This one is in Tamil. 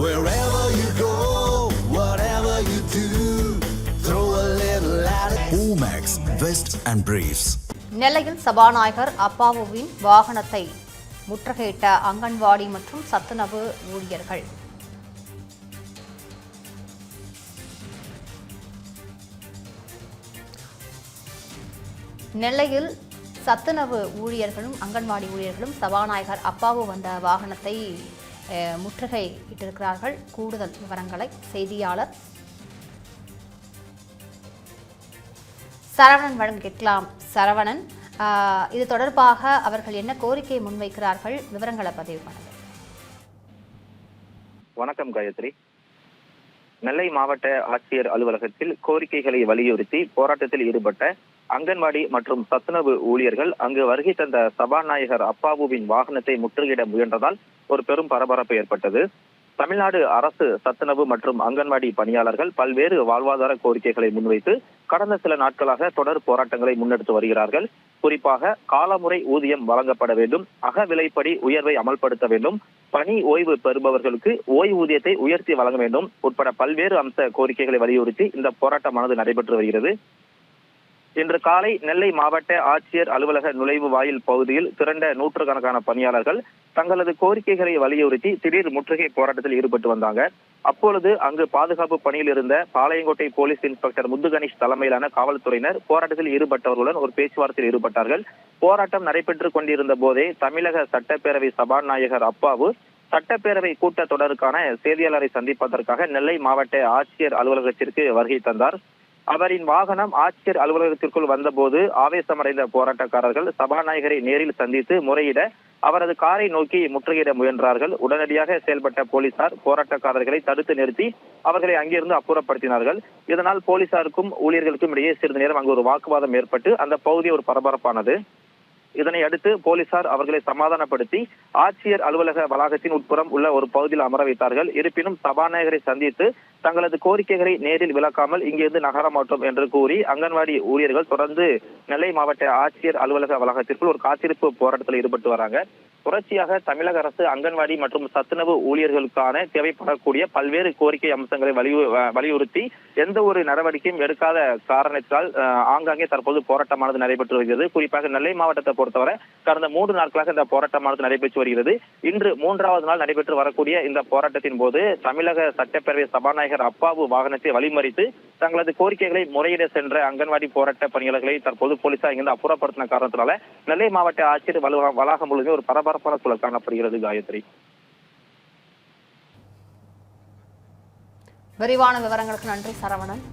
Wherever you go, whatever you do, throw a little at it. Omax, Vest and Briefs. நெல்லையில் சபாநாயகர் அப்பாவுவின் வாகனத்தை முற்றுகையிட்ட அங்கன்வாடி மற்றும் சத்துணவு ஊழியர்கள். நெல்லையில் சத்துணவு ஊழியர்களும் அங்கன்வாடி ஊழியர்களும் சபாநாயகர் அப்பாவு வந்த வாகனத்தை முற்றுகையிட்டிருக்கிறார்கள். கூடுதல் விவரங்களை செய்தியாளர் சரவணன் வழங்க கேட்கலாம். சரவணன், இது தொடர்பாக அவர்கள் என்ன கோரிக்கையை முன்வைக்கிறார்கள்? விவரங்களை பதிவு பண்ணுங்க. வணக்கம் காயத்ரி. நெல்லை மாவட்ட ஆட்சியர் அலுவலகத்தில் கோரிக்கைகளை வலியுறுத்தி போராட்டத்தில் ஈடுபட்ட அங்கன்வாடி மற்றும் சத்துணவு ஊழியர்கள் அங்கு வருகை தந்த சபாநாயகர் அப்பாவுவின் வாகனத்தை முற்றுகையிட முயன்றதால் ஒரு பெரும் பரபரப்பு ஏற்பட்டது. தமிழ்நாடு அரசு சத்துணவு மற்றும் அங்கன்வாடி பணியாளர்கள் பல்வேறு வாழ்வாதார கோரிக்கைகளை முன்வைத்து கடந்த சில நாட்களாக தொடர் போராட்டங்களை முன்னெடுத்து வருகிறார்கள். குறிப்பாக காலமுறை ஊதியம் வழங்கப்பட வேண்டும், அகவிலைப்படி உயர்வை அமல்படுத்த வேண்டும், பணி ஓய்வு பெறுபவர்களுக்கு ஓய்வூதியத்தை உயர்த்தி வழங்க வேண்டும் உட்பட பல்வேறு அம்ச கோரிக்கைகளை வலியுறுத்தி இந்த போராட்டமானது நடைபெற்று வருகிறது. இன்று காலை நெல்லை மாவட்ட ஆட்சியர் அலுவலக நுழைவு வாயில் பகுதியில் திரண்ட நூற்றுக்கணக்கான பணியாளர்கள் தங்களது கோரிக்கைகளை வலியுறுத்தி திடீர் முற்றுகை போராட்டத்தில் ஈடுபட்டு வந்தாங்க. அப்பொழுது அங்கு பாதுகாப்பு பணியில் இருந்த பாளையங்கோட்டை போலீஸ் இன்ஸ்பெக்டர் முத்துகணேஷ் தலைமையிலான காவல்துறையினர் போராட்டத்தில் ஈடுபட்டவர்களுடன் ஒரு பேச்சுவார்த்தையில் ஈடுபட்டார்கள். போராட்டம் நடைபெற்றுக் கொண்டிருந்த போதே தமிழக சட்டப்பேரவை சபாநாயகர் அப்பாவு சட்டப்பேரவை கூட்டத்தொடருக்கான செய்தியாளரை சந்திப்பதற்காக நெல்லை மாவட்ட ஆட்சியர் அலுவலகத்திற்கு வருகை தந்தார். அவரின் வாகனம் ஆட்சியர் அலுவலகத்திற்குள் வந்தபோது ஆவேசமடைந்த போராட்டக்காரர்கள் சபாநாயகரை நேரில் சந்தித்து முறையிட அவரது காரை நோக்கி முற்றுகையிட முயன்றார்கள். உடனடியாக செயல்பட்ட போலீசார் போராட்டக்காரர்களை தடுத்து நிறுத்தி அவர்களை அங்கிருந்து அப்புறப்படுத்தினார்கள். இதனால் போலீசாருக்கும் ஊழியர்களுக்கும் இடையே சிறிது நேரம் அங்கு ஒரு வாக்குவாதம் ஏற்பட்டு அந்த பகுதி ஒரு பரபரப்பானது. இதனை அடுத்து போலீசார் அவர்களை சமாதானப்படுத்தி ஆட்சியர் அலுவலக வளாகத்தின் உட்புறம் உள்ள ஒரு பகுதியில் அமர வைத்தார்கள். இருப்பினும் சபாநாயகரை சந்தித்து தங்களது கோரிக்கைகளை நேரில் விளக்காமல் இங்கிருந்து நகர மாட்டோம் என்று கூறி அங்கன்வாடி ஊழியர்கள் தொடர்ந்து நெல்லை மாவட்ட ஆட்சியர் அலுவலக வளாகத்திற்குள் ஒரு காத்திருப்பு போராட்டத்தில் ஈடுபட்டு வராங்க. தொடர்ச்சியாக தமிழக அரசு அங்கன்வாடி மற்றும் சத்துணவு ஊழியர்களுக்கான தேவைப்படக்கூடிய பல்வேறு கோரிக்கை அம்சங்களை வலியுறுத்தி எந்த ஒரு நடவடிக்கையும் எடுக்காத காரணத்தால் ஆங்காங்கே தற்போது போராட்டமானது நடைபெற்று வருகிறது. குறிப்பாக நெல்லை மாவட்டத்தை பொறுத்தவரை கடந்த 3 நாட்களாக இந்த போராட்டமானது நடைபெற்று வருகிறது. இன்று 3வது நாள் நடைபெற்று வரக்கூடிய இந்த போராட்டத்தின் போது தமிழக சட்டப்பேரவை சபாநாயகர் அப்பாவு வாகனத்தை வழிமறித்து தங்களது கோரிக்கைகளை முறையிட சென்ற அங்கன்வாடி போராட்ட பணியாளர்களை தற்போது போலீசார் இங்கிருந்து அப்புறப்படுத்தின காரணத்தினால நெல்லை மாவட்ட ஆட்சியர் வளாகம் முழுவதும் ஒரு பரபரப்பான சூழல் காணப்படுகிறது. காயத்ரி, விரிவான விவரங்களுக்கு நன்றி சரவணன்.